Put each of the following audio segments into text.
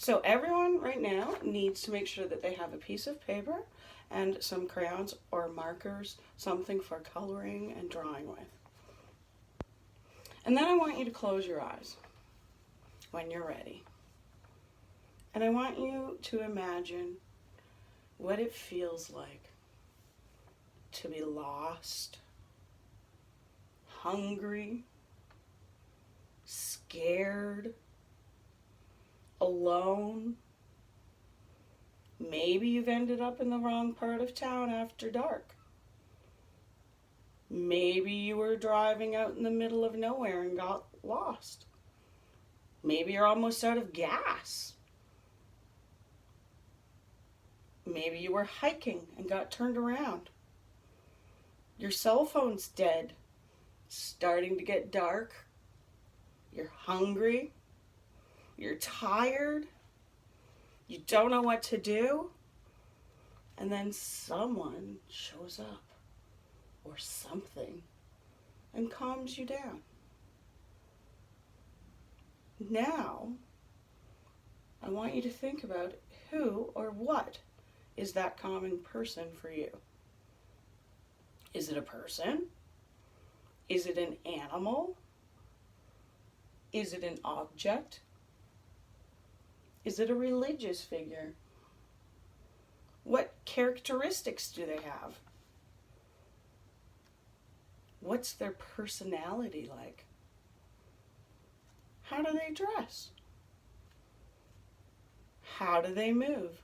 So everyone right now needs to make sure that they have a piece of paper and some crayons or markers, something for coloring and drawing with. And then I want you to close your eyes when you're ready. And I want you to imagine what it feels like to be lost, hungry, scared, alone. Maybe you've ended up in the wrong part of town after dark. Maybe you were driving out in the middle of nowhere and got lost. Maybe you're almost out of gas. Maybe you were hiking and got turned around. Your cell phone's dead. It's starting to get dark. You're hungry. You're tired. You don't know what to do. And then someone shows up or something and calms you down. Now, I want you to think about who or what is that calming person for you. Is it a person? Is it an animal? Is it an object? Is it a religious figure? What characteristics do they have? What's their personality like? How do they dress? How do they move?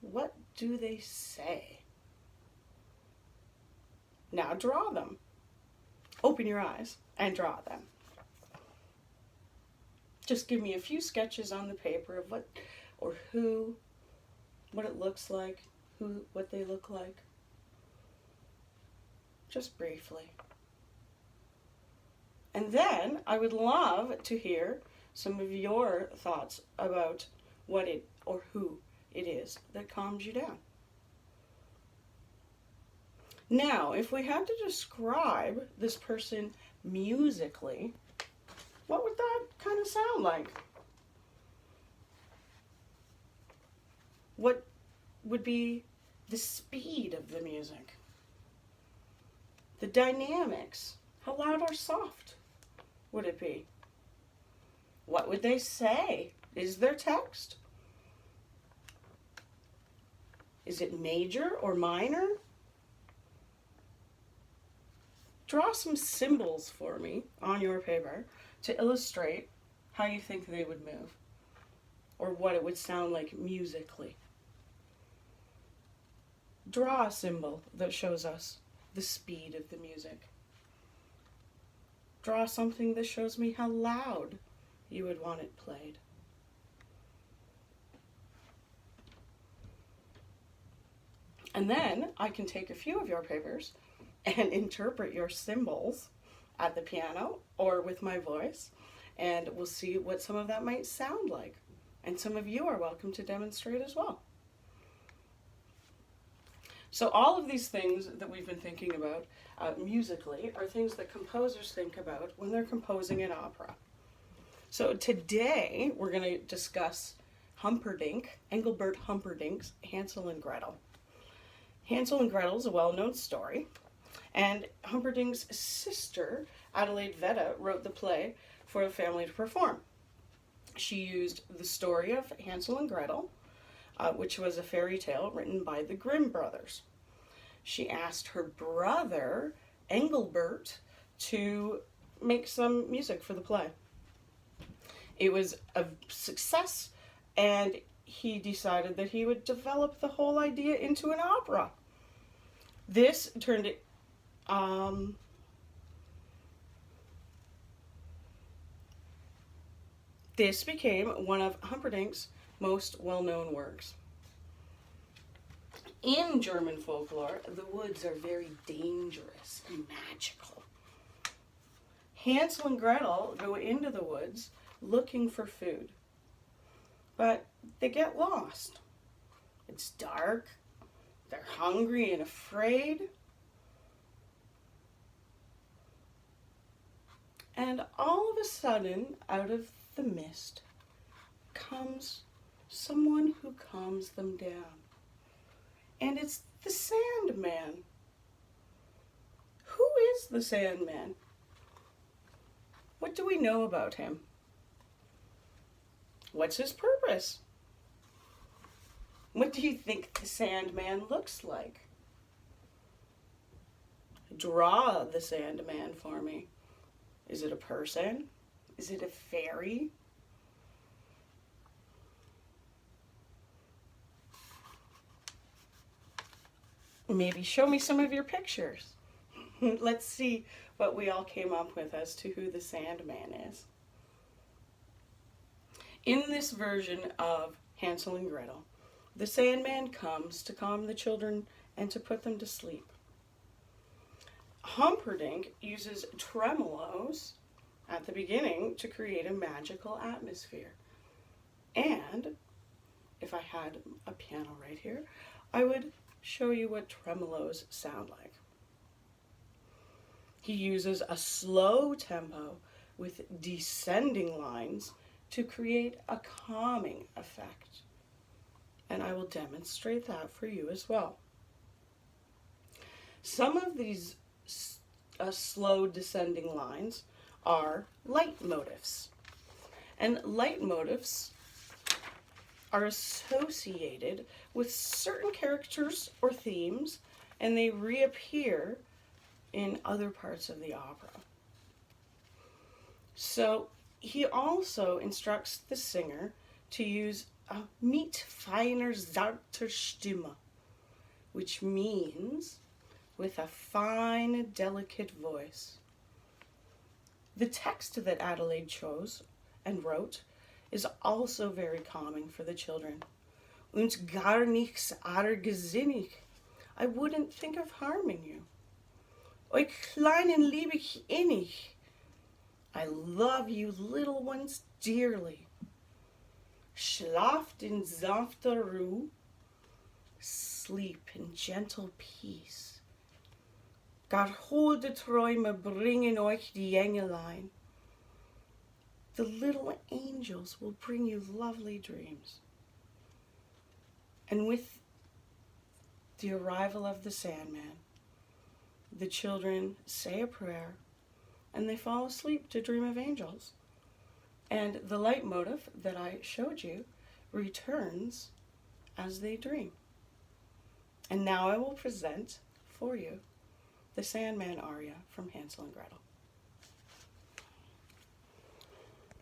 What do they say? Now draw them. Open your eyes and draw them. Just give me a few sketches on the paper of what or who, what it looks like, what they look like. Just briefly. And then I would love to hear some of your thoughts about what it or who it is that calms you down. Now, if we had to describe this person musically, what would that kind of sound like? What would be the speed of the music? The dynamics? How loud or soft would it be? What would they say? Is there text? Is it major or minor? Draw some symbols for me on your paper to illustrate how you think they would move or what it would sound like musically. Draw a symbol that shows us the speed of the music. Draw something that shows me how loud you would want it played. And then I can take a few of your papers and interpret your symbols at the piano or with my voice, and we'll see what some of that might sound like. And some of you are welcome to demonstrate as well. So all of these things that we've been thinking about musically are things that composers think about when they're composing an opera. So today we're going to discuss Humperdinck, Engelbert Humperdinck's Hansel and Gretel. Hansel and Gretel is a well-known story, and Humperdinck's sister, Adelaide Vetta, wrote the play for the family to perform. She used the story of Hansel and Gretel, which was a fairy tale written by the Grimm brothers. She asked her brother, Engelbert, to make some music for the play. It was a success, and he decided that he would develop the whole idea into an opera. This turned it, this became one of Humperdinck's most well-known works. In German folklore, the woods are very dangerous and magical. Hansel and Gretel go into the woods looking for food, but they get lost. It's dark, they're hungry and afraid, and all of a sudden, out of the mist, comes someone who calms them down. And it's the Sandman. Who is the Sandman? What do we know about him? What's his purpose? What do you think the Sandman looks like? Draw the Sandman for me. Is it a person? Is it a fairy? Maybe show me some of your pictures. Let's see what we all came up with as to who the Sandman is. In this version of Hansel and Gretel, the Sandman comes to calm the children and to put them to sleep. Humperdinck uses tremolos at the beginning to create a magical atmosphere. And if I had a piano right here, I would show you what tremolos sound like. He uses a slow tempo with descending lines to create a calming effect. And I will demonstrate that for you as well. Some of these slow descending lines are leitmotifs. And leitmotifs are associated with certain characters or themes, and they reappear in other parts of the opera. So he also instructs the singer to use a mit feiner zarter Stimme, which means with a fine, delicate voice. The text that Adelaide chose and wrote is also very calming for the children. Und gar nichts argsinnig. I wouldn't think of harming you. Euch kleinen lieb ich innig. I love you little ones dearly. Schlaft in sanfter Ruhe. Sleep in gentle peace. Gar holde Träume bringen euch die Engelein. The little angels will bring you lovely dreams. And with the arrival of the Sandman, the children say a prayer and they fall asleep to dream of angels. And the leitmotif that I showed you returns as they dream. And now I will present for you the Sandman aria from Hansel and Gretel.